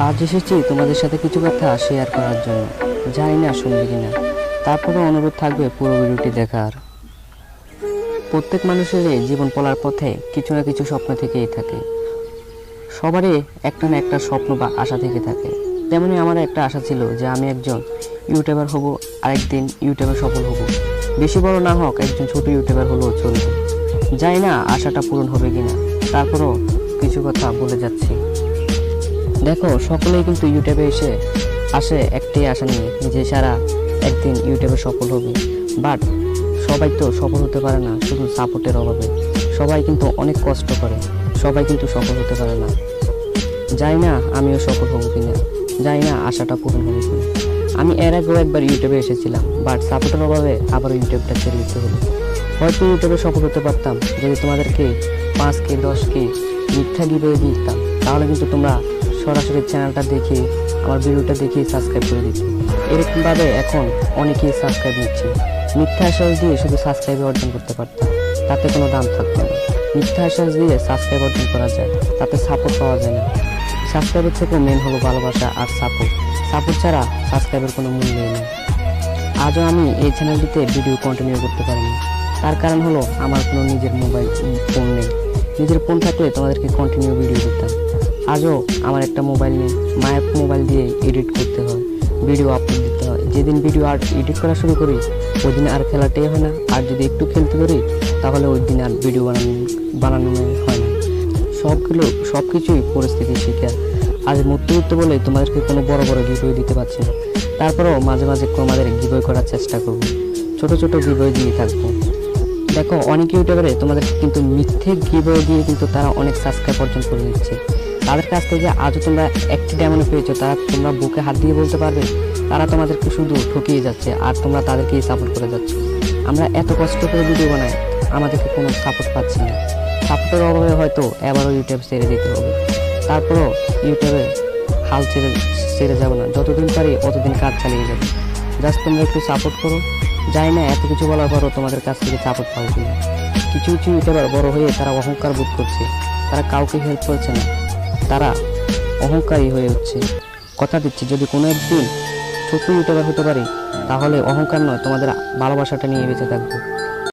আজ এসেছি তোমাদের সাথে কিছু কথা শেয়ার করার জন্য। জানি না শুনবে কিনা, তারপরে অনুরোধ থাকবে পুরো ভিডিওটি দেখার। প্রত্যেক মানুষেরই জীবন চলার পথে কিছু না কিছু স্বপ্ন থেকেই থাকে। সবারই একটা না একটা স্বপ্ন বা আশা থেকে থাকে। তেমনি আমার একটা আশা ছিল যে আমি একজন ইউটিউবার হব, আরেকদিন ইউটিউবে সফল হব। বেশি বড় না হোক, একজন ছোট ইউটিউবার হলেও চলবে। জানি না আশাটা পূরণ হবে কিনা, তারপরও কিছু কথা বলে যাচ্ছি। দেখো, সকলেই কিন্তু ইউটিউবে আসে একটাই আশা নিয়ে যে সারা একদিন ইউটিউবে সফল হবে। বাট সবাই তো সফল হতে পারে না শুধু সাপোর্টের অভাবে। সবাই কিন্তু অনেক কষ্ট করে, সবাই কিন্তু সফল হতে পারে না। জানি না আমিও সফল হব কিনা, জানি না আশাটা পূরণ হবে কিনা। আমি এর আগেও একবার ইউটিউবে এসেছিলাম, বাট সাপোর্টের অভাবে আবার ইউটিউবটা ছেড়ে দিতে হলো। হয়তো ইউটিউবে সফল হতে পারতাম যদি তোমাদেরকে 5K 10K মিথ্যা গিভওয়ে দিতাম, তাহলে কিন্তু তোমরা সরাসরি চ্যানেলটা দেখে আমার ভিডিওটা দেখে সাবস্ক্রাইব করে দিতে। এরকমভাবে এখন অনেকেই সাবস্ক্রাইব নিচ্ছে। মিথ্যা আশ্বাস দিয়ে শুধু সাবস্ক্রাইব অর্জন করতে পারতাম, তাতে কোনো দাম থাকতো না। মিথ্যা আশ্বাস দিয়ে সাবস্ক্রাইব অর্জন করা যায়, তাতে সাপোর্ট পাওয়া যায় না। সাবস্ক্রাইবের থেকে মেন হলো ভালোবাসা আর সাপোর্ট। সাপোর্ট ছাড়া সাবস্ক্রাইবের কোনো মূল্যই নেই। আজও আমি এই চ্যানেলটিতে ভিডিও কন্টিনিউ করতে পারিনি, তার কারণ হলো আমার কোনো নিজের মোবাইল ফোন নেই। নিজের ফোন থাকলে তোমাদেরকে কন্টিনিউ ভিডিও দিতাম। আজও আমার একটা মোবাইল নেই, মায়ের মোবাইল দিয়ে এডিট করতে হয়, ভিডিও আপলোড দিতে হয়। যেদিন ভিডিও আর এডিট করা শুরু করি ওই দিন আর খেলাটাই হয় না, আর যদি একটু খেলতে পারি তাহলে ওই দিন আর ভিডিও বানানো হয় না। সব কিছুই পরিস্থিতির শিকার। আজ মধ্যবিত্ত বলে তোমাদেরকে কোনো বড় বড় গিভওয়ে দিতে পারছি না, তারপরেও মাঝে মাঝে তোমাদের গিভওয়ে করার চেষ্টা করব, ছোট ছোট গিভওয়ে দিয়ে থাকবো। দেখো, অনেক ইউটিউবারে তোমাদের কিন্তু মিথ্যে গিভওয়ে দিয়ে কিন্তু তারা অনেক সাবস্ক্রাইব অর্জন করে নিচ্ছে। তাদের কাছ থেকে আজও তোমরা একটি ডায়মন্ড পেয়েছো, তোমরা বুকে হাত দিয়ে বলতে পারবে তারা তোমাদেরকে শুধু ঠকিয়ে যাচ্ছে আর তোমরা তাদেরকেই সাপোর্ট করে যাচ্ছ। আমরা এত কষ্ট করে ভিডিও বানাই, আমাদেরকে কোনো সাপোর্ট পাচ্ছি না। সাপোর্টের অভাবে হয়তো এবারও ইউটিউব ছেড়ে দিতে হবে। তারপরও ইউটিউবে হাল ছেড়ে যাবো না, যতদিন পারি অতদিন কাজ চালিয়ে যাবো। জাস্ট তোমরা একটু সাপোর্ট করো। জানি না এত কিছু বলার পরও তোমাদের কাছ থেকে সাপোর্ট পাবো কিনা। কিছু কিছু ইউটিউবার বড় হয়ে তারা অহংকার বোধ করছে, তারা কাউকে হেল্প করছে না, তারা অহংকারী হয়ে উঠছে। কথা দিচ্ছি, যদি কোনো একদিন ছোট্ট ইউটিউবার হতে পারি তাহলে অহংকার নয়, তোমাদের ভালোবাসাটা নিয়ে বেঁচে থাকবো।